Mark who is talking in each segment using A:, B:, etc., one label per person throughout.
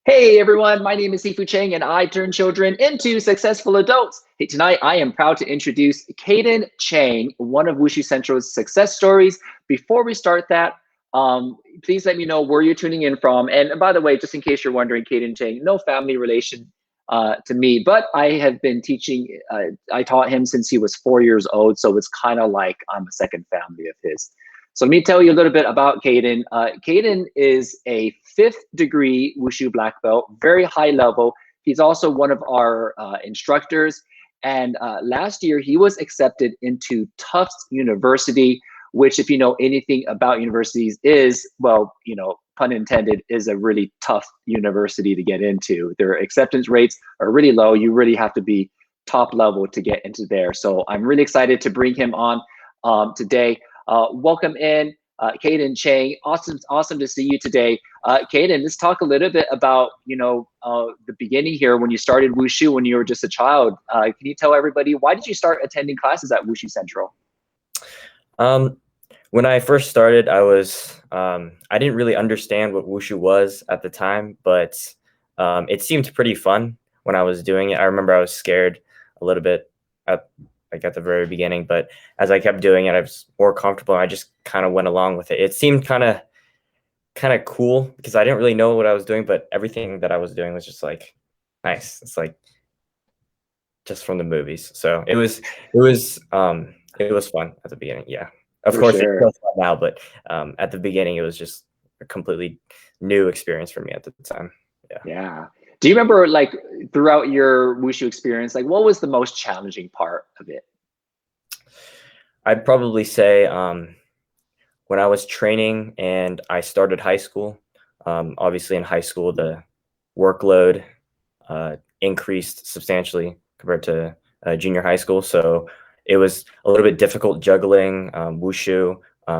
A: Hey everyone, my name is Sifu Chang and I turn children into successful adults. Hey, tonight I am proud to introduce Caden Chang, one of Wushu Central's success stories. Before we start that, please let me know where you're tuning in from. And by the way, just in case you're wondering, Caden Chang, no family relation to me, but I have been teaching, I taught him since he was 4 years old, so it's kind of like I'm a second family of his. So let me tell you a little bit about Caden. Caden is a 5th degree Wushu black belt, very high level. He's also one of our instructors. And last year, he was accepted into Tufts University, which, if you know anything about universities, is, well, pun intended, is a really tough university to get into. Their acceptance rates are really low. You really have to be top level to get into there. So I'm really excited to bring him on today. Welcome in, Caden Chang. Awesome to see you today. Caden, let's talk a little bit about, the beginning here when you started Wushu when you were just a child. Can you tell everybody, why did you start attending classes at Wushu Central?
B: When I first started, I didn't really understand what Wushu was at the time, but it seemed pretty fun when I was doing it. I remember I was scared a little bit at the very beginning, but as I kept doing it, I was more comfortable. I just kind of went along with it. It seemed kind of cool because I didn't really know what I was doing, but everything that I was doing was just like nice. It's like just from the movies. So it was fun at the beginning. Yeah, of course it's fun now, but at the beginning it was just a completely new experience for me at the time.
A: Yeah. Do you remember, like, throughout your Wushu experience, like, what was the most challenging part of it?
B: I'd probably say when I was training and I started high school, obviously in high school, the workload increased substantially compared to junior high school. So it was a little bit difficult juggling Wushu,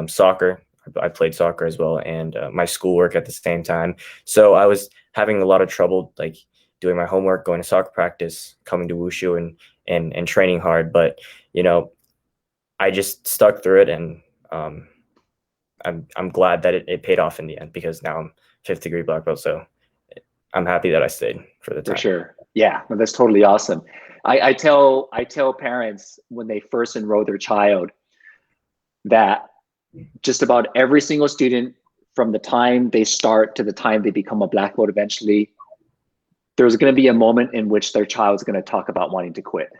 B: soccer. I played soccer as well, and my schoolwork at the same time. So I was having a lot of trouble, like doing my homework, going to soccer practice, coming to Wushu, and training hard. But I just stuck through it, and I'm glad that it paid off in the end, because now I'm 5th degree black belt. So I'm happy that I stayed for the time.
A: For sure. Yeah, well, that's totally awesome. I tell parents when they first enroll their child that just about every single student, from the time they start to the time they become a black belt eventually, there's going to be a moment in which their child's going to talk about wanting to quit,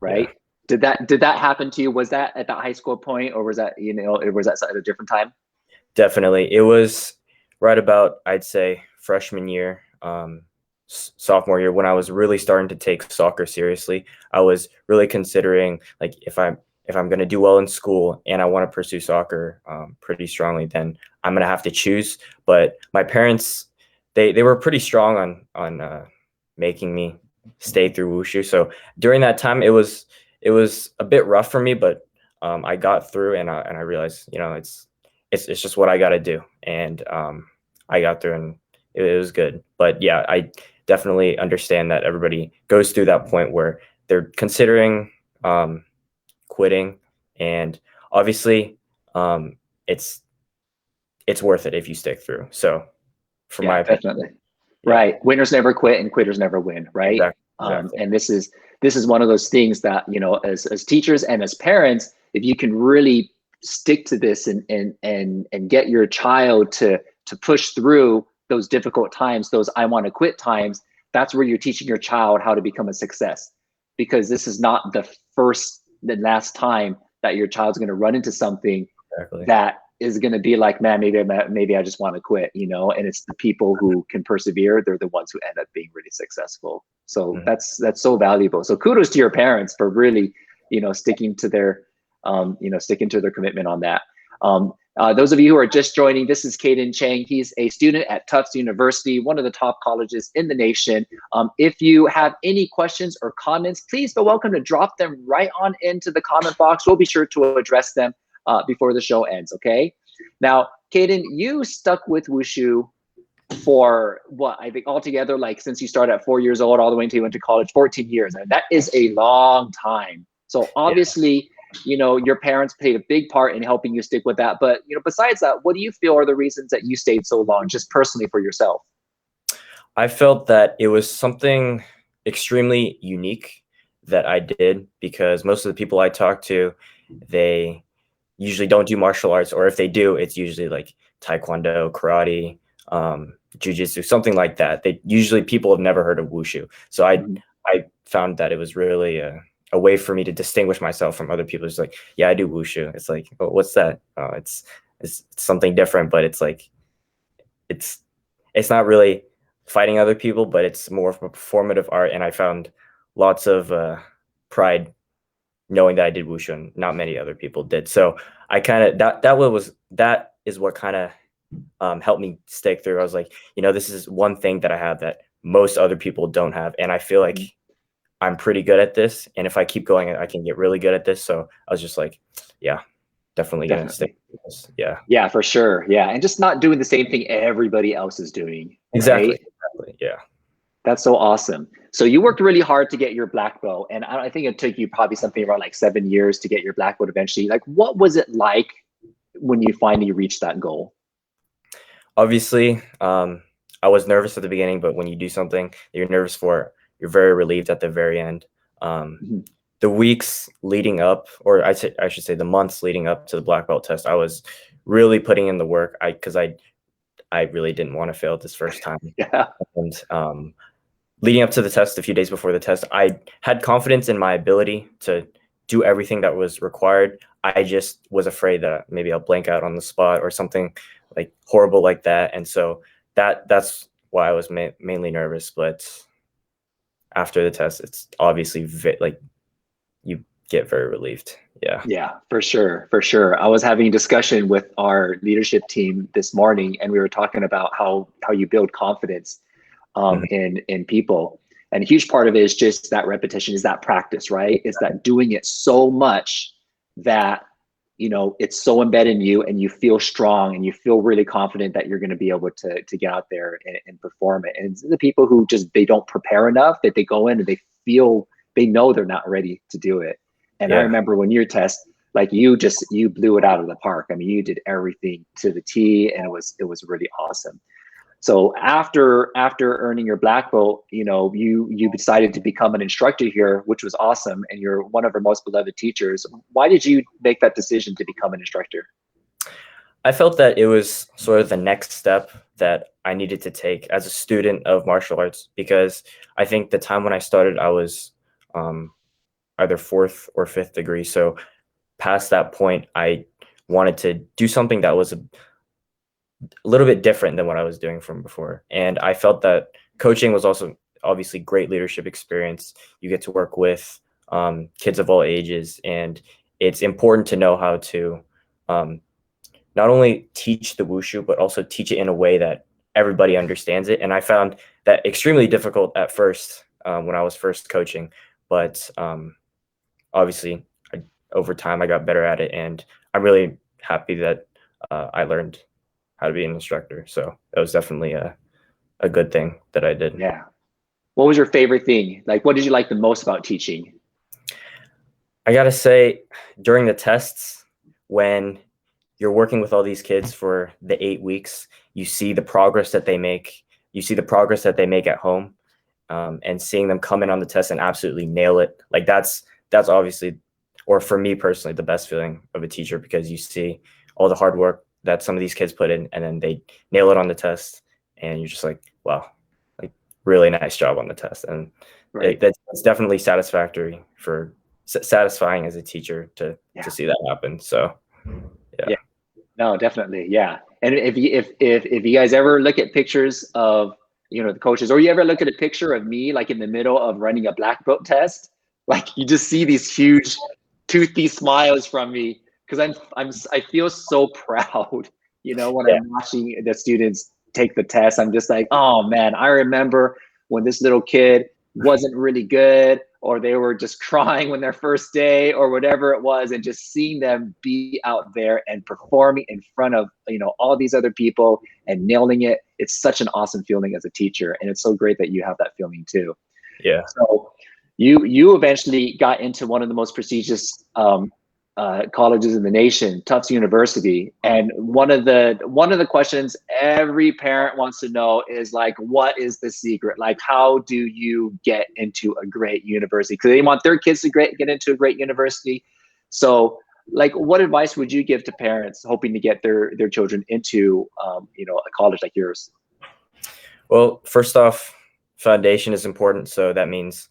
A: right? Yeah. Did that happen to you? Was that at that high school point, or was that, was that at a different time?
B: Definitely. It was right about, I'd say, freshman year, sophomore year, when I was really starting to take soccer seriously. I was really considering, like, if I'm going to do well in school and I want to pursue soccer pretty strongly, then I'm going to have to choose. But my parents, they were pretty strong on making me stay through Wushu. So during that time, it was a bit rough for me, but I got through, and I realized, it's just what I got to do. And I got through, and it was good. But yeah, I definitely understand that everybody goes through that point where they're considering quitting, and obviously it's worth it if you stick through. So for my opinion,
A: definitely. Right. Winners never quit and quitters never win, right?
B: Exactly.
A: And this is one of those things that, as teachers and as parents, if you can really stick to this and get your child to push through those difficult times, those I want to quit times, that's where you're teaching your child how to become a success. Because this is not the first and last time that your child's going to run into something that is going to be like, man, maybe I just want to quit, and it's the people who can persevere. They're the ones who end up being really successful. So that's so valuable. So kudos to your parents for really, sticking to their, sticking to their commitment on that. Those of you who are just joining, this is Caden Chang. He's a student at Tufts University, one of the top colleges in the nation. If you have any questions or comments, please feel welcome to drop them right on into the comment box. We'll be sure to address them before the show ends, okay? Now, Caden, you stuck with Wushu for what, I think altogether, like since you started at 4 years old all the way until you went to college, 14 years. And that is a long time. So obviously, your parents played a big part in helping you stick with that. But, besides that, what do you feel are the reasons that you stayed so long, just personally for yourself?
B: I felt that it was something extremely unique that I did because most of the people I talk to, they usually don't do martial arts, or if they do, it's usually like taekwondo, karate, jujitsu, something like that. They usually people have never heard of wushu. So
A: Mhm.
B: I found that it was really a way for me to distinguish myself from other people. It's like, yeah, I do wushu. It's like, oh, what's that? Oh, it's something different, but it's like it's it's not really fighting other people, but it's more of a performative art. And I found lots of pride knowing that I did wushu and not many other people did. So I kind of that is what kind of helped me stick through. I was like, this is one thing that I have that most other people don't have, and I feel like I'm pretty good at this. And if I keep going, I can get really good at this. So I was just like, yeah, definitely gonna stick
A: Definitely.
B: with this. Yeah,
A: Yeah, for sure. Yeah. And just not doing the same thing everybody else is doing,
B: exactly,
A: right?
B: exactly. Yeah.
A: That's so awesome. So you worked really hard to get your black belt, and I think it took you probably something around like 7 years to get your black belt eventually. Like, what was it like when you finally reached that goal?
B: Obviously, I was nervous at the beginning, but when you do something that you're nervous for, you're very relieved at the very end. Um,
A: Mhm.
B: the weeks leading up, or I should say the months leading up to the black belt test, I was really putting in the work. Because I really didn't want to fail this first time.
A: Yeah.
B: And leading up to the test, a few days before the test, I had confidence in my ability to do everything that was required. I just was afraid that maybe I'll blank out on the spot or something like horrible like that. And so that's why I was mainly nervous. But after the test, it's obviously like you get very relieved. Yeah.
A: Yeah, for sure, for sure. I was having a discussion with our leadership team this morning, and we were talking about how you build confidence
B: Mhm.
A: in people. And a huge part of it is just that repetition, is that practice, right? Is that doing it so much that it's so embedded in you, and you feel strong, and you feel really confident that you're going to be able to get out there and perform it. And it's the people who just they don't prepare enough, that they go in and they know they're not ready to do it. And I
B: Yeah.
A: remember when your test, like you blew it out of the park. I mean, you did everything to the T, and it was really awesome. So after earning your black belt, you decided to become an instructor here, which was awesome, and you're one of our most beloved teachers. Why did you make that decision to become an instructor?
B: I felt that it was sort of the next step that I needed to take as a student of martial arts because I think the time when I started, I was um, either fourth or fifth degree. So past that point, I wanted to do something that was a little bit different than what I was doing from before. And I felt that coaching was also obviously great leadership experience. You get to work with kids of all ages, and it's important to know how to um, not only teach the wushu, but also teach it in a way that everybody understands it. And I found that extremely difficult at first when I was first coaching, but obviously over time I got better at it, and I'm really happy that I learned how to be an instructor. So that was definitely a good thing that I did.
A: Yeah. What was your favorite thing? Like, what did you like the most about teaching?
B: I gotta say, during the tests, when you're working with all these kids for the 8 weeks, you see the progress that they make. You see the progress that they make at home, and seeing them come in on the test and absolutely nail it. Like that's obviously, or for me personally, the best feeling of a teacher because you see all the hard work that some of these kids put in, and then they nail it on the test, and you're just like, wow, like really nice job on the test, and
A: Right.
B: that's definitely satisfactory for satisfying as a teacher to
A: Yeah.
B: see that happen. So yeah.
A: Yeah. No, definitely. Yeah. And if you guys ever look at pictures of, the coaches, or you ever look at a picture of me like in the middle of running a black belt test, like you just see these huge toothy smiles from me because I feel so proud, when
B: Yeah.
A: I'm watching the students take the test. I'm just like, oh man, I remember when this little kid wasn't really good, or they were just crying when their first day or whatever it was, and just seeing them be out there and performing in front of all these other people and nailing it. It's such an awesome feeling as a teacher, and it's so great that you have that feeling too.
B: Yeah.
A: So you eventually got into one of the most prestigious colleges in the nation, Tufts University. And one of the questions every parent wants to know is like, what is the secret? Like, how do you get into a great university? Because they want their kids to get into a great university. So, like, what advice would you give to parents hoping to get their children into, a college like yours?
B: Well, first off, foundation is important. So that means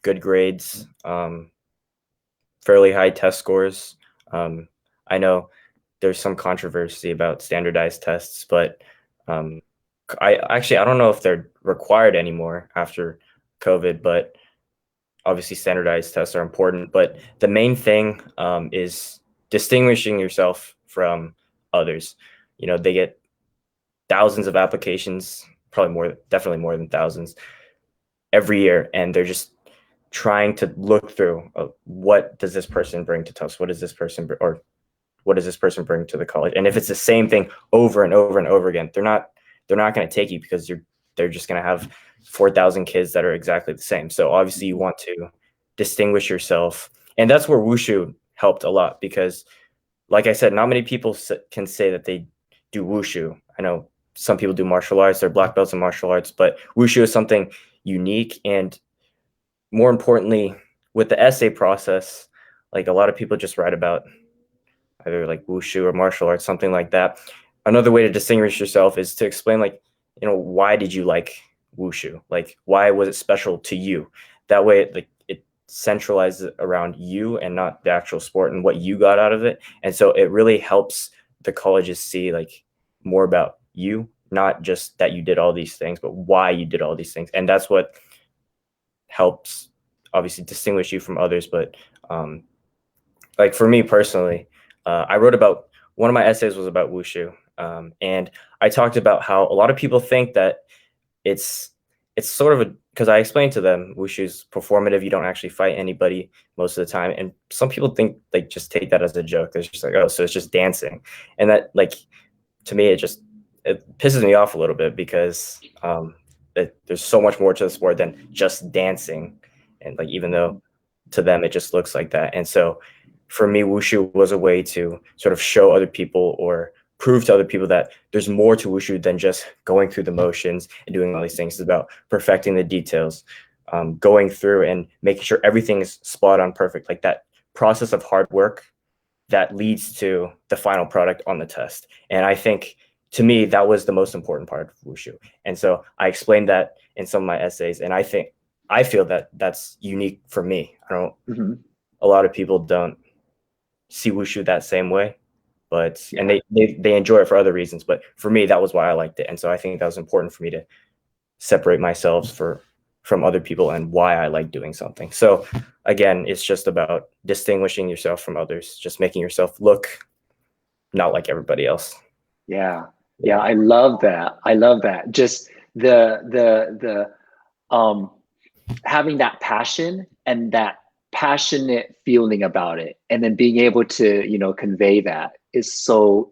B: good grades, fairly high test scores. I know there's some controversy about standardized tests, but I don't know if they're required anymore after COVID, but obviously standardized tests are important. But the main thing is distinguishing yourself from others. They get thousands of applications, definitely more than thousands every year, and they're just trying to look through what does this person bring to Tufts? What does this person bring to the college? And if it's the same thing over and over and over again, they're not going to take you because they're just going to have 4,000 kids that are exactly the same. So obviously you want to distinguish yourself, and that's where Wushu helped a lot because, like I said, not many people can say that they do Wushu. I know some people do martial arts, they're black belts in martial arts, but Wushu is something unique. And more importantly, with the essay process, like a lot of people just write about either like Wushu or martial arts, something like that. Another way to distinguish yourself is to explain, like, why did you like Wushu? Like, why was it special to you? That way, it centralizes around you and not the actual sport and what you got out of it. And so it really helps the colleges see like more about you, not just that you did all these things, but why you did all these things. And that's what helps obviously distinguish you from others. But like for me personally, I wrote about, one of my essays was about Wushu. And I talked about how a lot of people think that it's sort of because I explained to them Wushu's performative. You don't actually fight anybody most of the time. And some people think, like, just take that as a joke. They're just like, oh, so it's just dancing. And that, like, to me, it pisses me off a little bit because there's so much more to the sport than just dancing. And like, even though to them, it just looks like that. And so for me, Wushu was a way to sort of show other people or prove to other people that there's more to Wushu than just going through the motions and doing all these things. It's about perfecting the details, going through and making sure everything is spot on perfect, like that process of hard work that leads to the final product on the test. And I think, to me, that was the most important part of Wushu. And so I explained that in some of my essays, and I feel that that's unique for me. A lot of people don't see Wushu that same way, but and they enjoy it for other reasons. But for me, that was why I liked it. And so I think that was important for me to separate myself from other people and why I like doing something. So again, it's just about distinguishing yourself from others, just making yourself look not like everybody else.
A: Yeah. I love that. Just the having that passion and that passionate feeling about it, and then being able to, convey that is so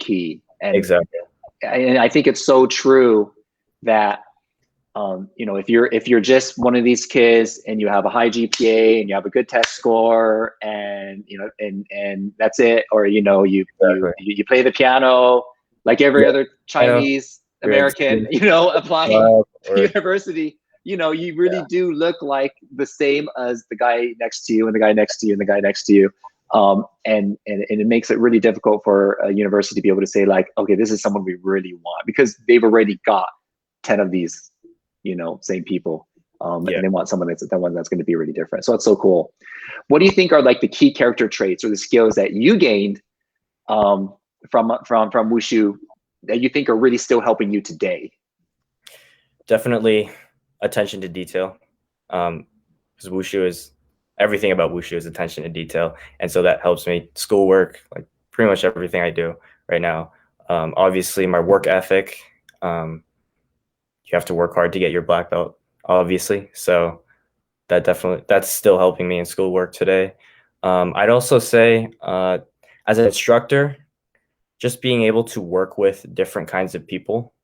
A: key. And
B: exactly.
A: And I think it's so true that, if you're just one of these kids and you have a high GPA and you have a good test score and, and that's it, or, you play the piano like every other Chinese American, applying to university, you really do look like the same as the guy next to you and the guy next to you and the guy next to you. And it makes it really difficult for a university to be able to say, like, okay, this is someone we really want, because they've already got 10 of these, same people. And they want someone that's going to be really different. So that's so cool. What do you think are like the key character traits or the skills that you gained from Wushu that you think are really still helping you today?
B: Definitely attention to detail. Because everything about Wushu is attention to detail. And so that helps me. Schoolwork, like pretty much everything I do right now. Obviously my work ethic, you have to work hard to get your black belt, obviously. So that's still helping me in schoolwork today. I'd also say, as an instructor, just being able to work with different kinds of people.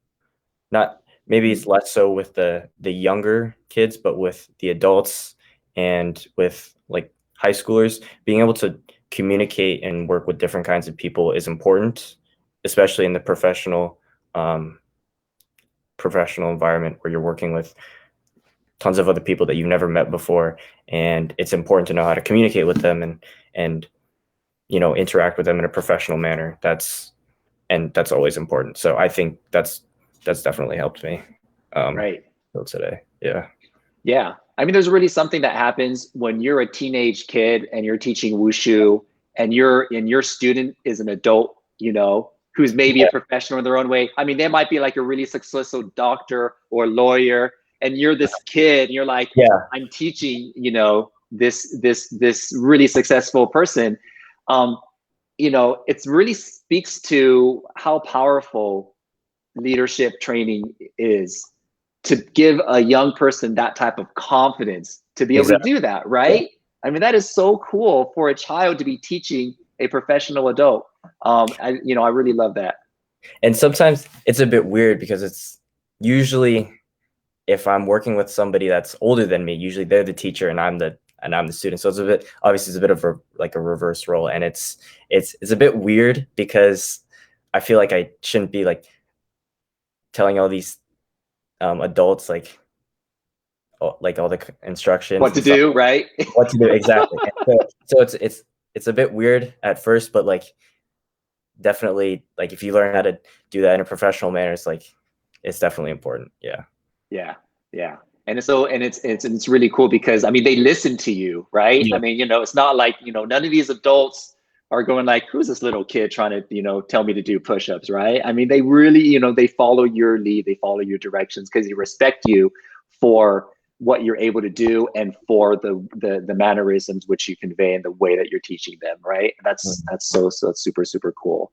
B: Maybe it's less so with the younger kids, but with the adults and with like high schoolers, being able to communicate and work with different kinds of people is important, especially in the professional environment where you're working with tons of other people that you've never met before. And it's important to know how to communicate with them and interact with them in a professional manner. That's always important. So I think that's definitely helped me
A: Right.
B: till today. Yeah.
A: Yeah. I mean, there's really something that happens when you're a teenage kid and you're teaching wushu and your student is an adult, who's maybe a professional in their own way. I mean, they might be like a really successful doctor or lawyer, and you're this kid and you're like,
B: Yeah.
A: I'm teaching, this really successful person. It really speaks to how powerful leadership training is, to give a young person that type of confidence to be able to do that, right? Yeah. I mean, that is so cool for a child to be teaching a professional adult. I really love that. And
B: sometimes it's a bit weird because it's usually, if I'm working with somebody that's older than me, usually they're the teacher and I'm the student. So it's a bit of a reverse role, and it's a bit weird because I feel like I shouldn't be like telling all these adults like all the instructions,
A: what to do, right?
B: What to do exactly. So it's a bit weird at first, but like definitely, like if you learn how to do that in a professional manner, it's definitely important.
A: Yeah. And it's really cool because, I mean, they listen to you, right? Yeah. I mean, it's not like, none of these adults are going like, who's this little kid trying to, tell me to do push-ups, right? I mean, they really, they follow your lead, they follow your directions because they respect you for what you're able to do and for the mannerisms which you convey and the way that you're teaching them, right? That's so super, super cool.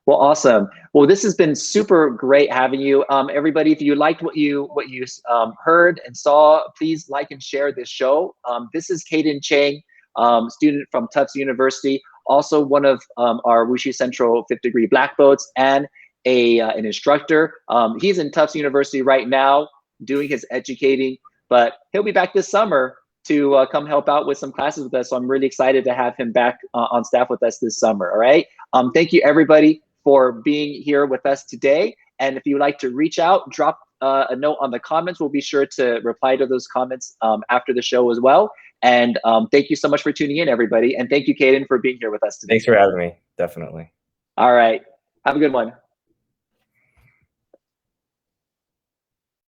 A: Well, awesome. Well, this has been super great having you. Everybody, if you liked what you heard and saw, please like and share this show. This is Caden Chang, student from Tufts University, also one of our Wushu Central 5th degree black belts and an instructor. He's in Tufts University right now doing his educating, but he'll be back this summer to come help out with some classes with us. So I'm really excited to have him back on staff with us this summer. All right. Thank you, everybody, for being here with us today. And if you'd like to reach out, drop a note on the comments. We'll be sure to reply to those comments after the show as well. And thank you so much for tuning in, everybody. And thank you, Caden, for being here with us today.
B: Thanks for having me. Definitely.
A: All right. Have a good one.